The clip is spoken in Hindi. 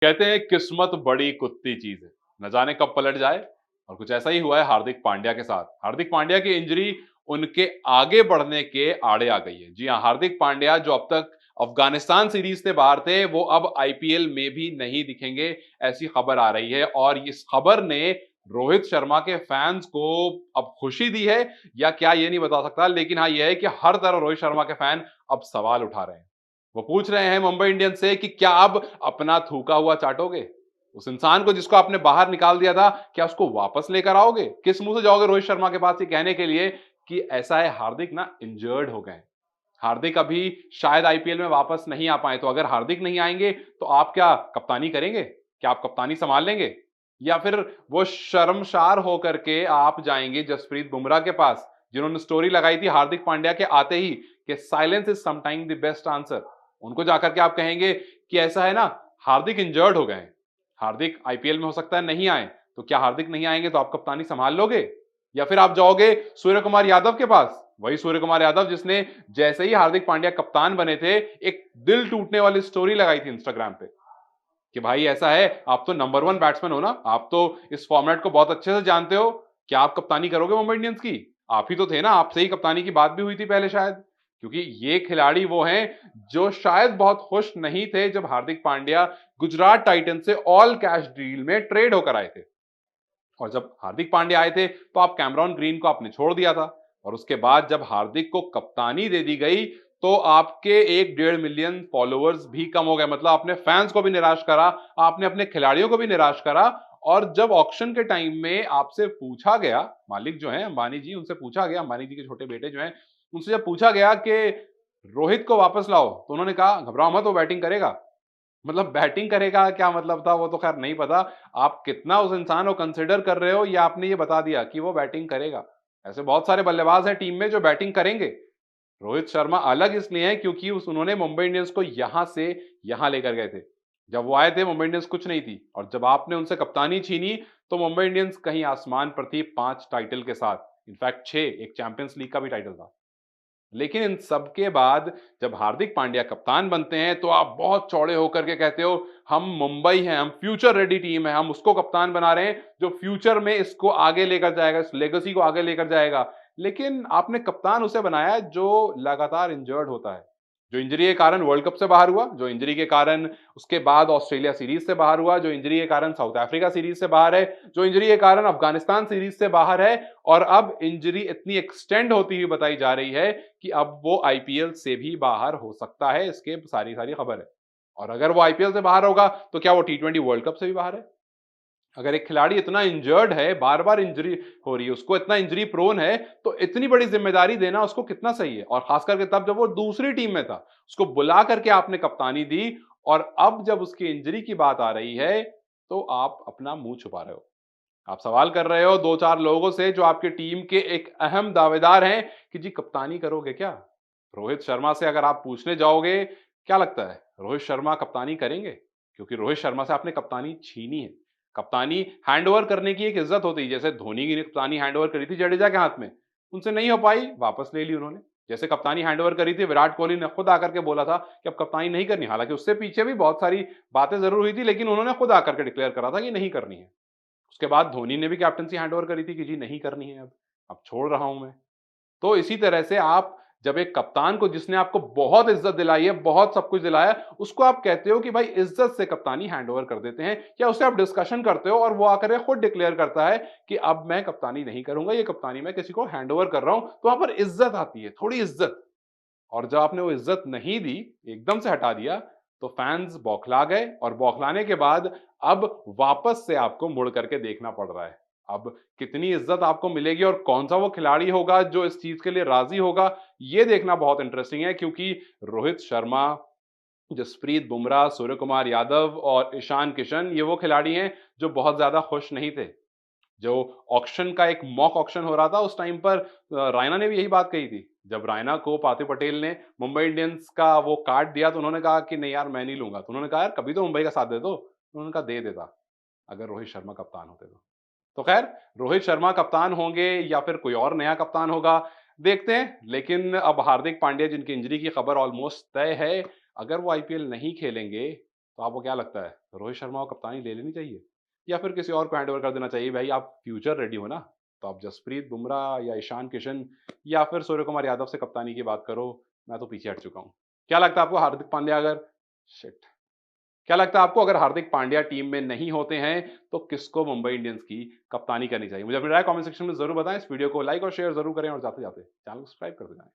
कहते हैं किस्मत बड़ी कुत्ती चीज है, न जाने कब पलट जाए। और कुछ ऐसा ही हुआ है हार्दिक पांड्या के साथ। हार्दिक पांड्या की इंजरी उनके आगे बढ़ने के आड़े आ गई है। जी हाँ, हार्दिक पांड्या जो अब तक अफगानिस्तान सीरीज से बाहर थे, वो अब आईपीएल में भी नहीं दिखेंगे, ऐसी खबर आ रही है। और इस खबर ने रोहित शर्मा के फैंस को अब खुशी दी है या क्या, ये नहीं बता सकता, लेकिन हाँ, यह है कि हर तरफ रोहित शर्मा के फैन अब सवाल उठा रहे हैं। वो पूछ रहे हैं मुंबई इंडियंस से कि क्या अब अपना थूका हुआ चाटोगे? उस इंसान को जिसको आपने बाहर निकाल दिया था, क्या उसको वापस लेकर आओगे? किस मुंह से जाओगे रोहित शर्मा के पास ये कहने के लिए कि ऐसा है हार्दिक ना इंजर्ड हो गए हैं। हार्दिक अभी शायद आईपीएल में वापस नहीं आ पाए, तो अगर हार्दिक नहीं आएंगे तो आप क्या कप्तानी करेंगे? क्या आप कप्तानी संभाल लेंगे? या फिर वो शर्मसार होकर के आप जाएंगे जसप्रीत बुमराह के पास, जिन्होंने स्टोरी लगाई थी हार्दिक पांड्या के आते ही कि silence is sometime the best answer. उनको जाकर के आप कहेंगे कि ऐसा है ना, हार्दिक इंजर्ड हो गए हैं, हार्दिक आईपीएल में हो सकता है नहीं आए, तो क्या हार्दिक नहीं आएंगे तो आप कप्तानी संभाल लोगे? या फिर आप जाओगे सूर्य कुमार यादव के पास, वही सूर्य कुमार यादव जिसने जैसे ही हार्दिक पांड्या कप्तान बने थे, एक दिल टूटने वाली स्टोरी लगाई थी इंस्टाग्राम पे कि भाई ऐसा है, आप तो नंबर वन बैट्समैन हो ना, आप तो इस फॉर्मेट को बहुत अच्छे से जानते हो, क्या आप कप्तानी करोगे मुंबई इंडियंस की? आप ही तो थे ना, आपसे ही कप्तानी की बात भी हुई थी पहले शायद। क्योंकि ये खिलाड़ी वो हैं जो शायद बहुत खुश नहीं थे जब हार्दिक पांड्या गुजरात टाइटंस से ऑल कैश डील में ट्रेड होकर आए थे। और जब हार्दिक पांड्या आए थे तो आप कैमरॉन ग्रीन को आपने छोड़ दिया था। और उसके बाद जब हार्दिक को कप्तानी दे दी गई तो आपके 1.5 मिलियन फॉलोअर्स भी कम हो गए, मतलब आपने फैंस को भी निराश करा, आपने अपने खिलाड़ियों को भी निराश करा। और जब ऑक्शन के टाइम में आपसे पूछा गया, मालिक जो है अंबानी जी, उनसे पूछा गया, अंबानी जी के छोटे बेटे जो हैं, उनसे जब पूछा गया कि रोहित को वापस लाओ, तो उन्होंने कहा घबराओ मत, वो बैटिंग करेगा। मतलब बैटिंग करेगा क्या मतलब था वो तो खैर नहीं पता। आप कितना उस इंसान को कंसिडर कर रहे हो ये आपने ये बता दिया कि वो बैटिंग करेगा। ऐसे बहुत सारे बल्लेबाज हैं टीम में जो बैटिंग करेंगे। रोहित शर्मा अलग इसलिए हैं क्योंकि उस उन्होंने मुंबई इंडियंस को यहां से यहां लेकर गए थे। जब वो आए थे मुंबई इंडियंस कुछ नहीं थी, और जब आपने उनसे कप्तानी छीनी तो मुंबई इंडियंस कहीं आसमान पर थी 5 टाइटल के साथ, इनफैक्ट 6, एक चैंपियंस लीग का भी टाइटल था। लेकिन इन सब के बाद जब हार्दिक पांड्या कप्तान बनते हैं तो आप बहुत चौड़े होकर के कहते हो हम मुंबई हैं, हम फ्यूचर रेडी टीम है, हम उसको कप्तान बना रहे हैं जो फ्यूचर में इसको आगे लेकर जाएगा, इस लेगेसी को आगे लेकर जाएगा। लेकिन आपने कप्तान उसे बनाया जो लगातार इंजर्ड होता है, जो इंजरी के कारण वर्ल्ड कप से बाहर हुआ, जो इंजरी के कारण उसके बाद ऑस्ट्रेलिया सीरीज से बाहर हुआ, जो इंजरी के कारण साउथ अफ्रीका सीरीज से बाहर है, जो इंजरी के कारण अफगानिस्तान सीरीज से बाहर है। और अब इंजरी इतनी एक्सटेंड होती हुई बताई जा रही है कि अब वो आईपीएल से भी बाहर हो सकता है, इसके सारी सारी खबर है। और अगर वो आईपीएल से बाहर होगा तो क्या वो टी20 वर्ल्ड कप से भी बाहर है? अगर एक खिलाड़ी इतना इंजर्ड है, बार बार इंजरी हो रही है, उसको इतना इंजरी प्रोन है, तो इतनी बड़ी जिम्मेदारी देना उसको कितना सही है? और खास करके तब जब वो दूसरी टीम में था, उसको बुला करके आपने कप्तानी दी, और अब जब उसकी इंजरी की बात आ रही है तो आप अपना मुंह छुपा रहे हो। आप सवाल कर रहे हो दो चार लोगों से जो आपकी टीम के एक अहम दावेदार हैं कि जी कप्तानी करोगे क्या? रोहित शर्मा से अगर आप पूछने जाओगे, क्या लगता है रोहित शर्मा कप्तानी करेंगे? क्योंकि रोहित शर्मा से आपने कप्तानी छीनी है। कप्तानी हैंडओवर करने की एक इज्जत होती है, जैसे धोनी की कप्तानी हैंडओवर करी थी जडेजा के हाथ में, उनसे नहीं हो पाई, वापस ले ली उन्होंने। जैसे कप्तानी हैंडओवर करी थी, विराट कोहली ने खुद आकर के बोला था कि अब कप्तानी नहीं करनी, हालांकि उससे पीछे भी बहुत सारी बातें जरूर हुई थी, लेकिन उन्होंने खुद आकर के डिक्लेयर करा था कि नहीं करनी है। उसके बाद धोनी ने भी कैप्टनसी हैंडओवर करी थी कि जी नहीं करनी है, अब छोड़ रहा हूं मैं। तो इसी तरह से आप जब एक कप्तान को जिसने आपको बहुत इज्जत दिलाई है, बहुत सब कुछ दिलाया, उसको आप कहते हो कि भाई इज्जत से कप्तानी हैंडओवर कर देते हैं, या उससे आप डिस्कशन करते हो और वो आकर के खुद डिक्लेयर करता है कि अब मैं कप्तानी नहीं करूंगा, ये कप्तानी मैं किसी को हैंडओवर कर रहा हूं, तो वहां पर इज्जत आती है, थोड़ी इज्जत। और जब आपने वो इज्जत नहीं दी, एकदम से हटा दिया, तो फैंस बौखला गए, और बौखलाने के बाद अब वापस से आपको मुड़ करके देखना पड़ रहा है। अब कितनी इज्जत आपको मिलेगी और कौन सा वो खिलाड़ी होगा जो इस चीज के लिए राजी होगा, ये देखना बहुत इंटरेस्टिंग है। क्योंकि रोहित शर्मा, जसप्रीत बुमराह, सूर्य कुमार यादव और ईशान किशन, ये वो खिलाड़ी हैं जो बहुत ज्यादा खुश नहीं थे। जो ऑक्शन का एक मॉक ऑक्शन हो रहा था उस टाइम पर, रायना ने भी यही बात कही थी। जब रायना को पार्थिव पटेल ने मुंबई इंडियंस का वो कार्ड दिया तो उन्होंने कहा कि नहीं यार मैं नहीं लूंगा, तो उन्होंने कहा यार कभी तो मुंबई का साथ दे दो, तो उन्होंने कहा दे देता अगर रोहित शर्मा कप्तान होते तो खैर रोहित शर्मा कप्तान होंगे या फिर कोई और नया कप्तान होगा, देखते हैं। लेकिन अब हार्दिक पांड्या जिनकी इंजरी की खबर ऑलमोस्ट तय है, अगर वो आईपीएल नहीं खेलेंगे तो आपको क्या लगता है, रोहित शर्मा को कप्तानी ले लेनी चाहिए या फिर किसी और को हैंडओवर कर देना चाहिए? भाई आप फ्यूचर रेडी हो ना, तो आप जसप्रीत बुमराह या ईशान किशन या फिर सूर्य कुमार यादव से कप्तानी की बात करो, मैं तो पीछे हट चुका हूँ। क्या लगता है आपको हार्दिक पांड्या अगर शिट क्या लगता है आपको अगर हार्दिक पांड्या टीम में नहीं होते हैं, तो किसको मुंबई इंडियंस की कप्तानी करनी चाहिए? मुझे अपनी राय कमेंट सेक्शन में ज़रूर बताएँ। इस वीडियो को लाइक और शेयर ज़रूर करें और जाते-जाते चैनल को सब्सक्राइब कर दें।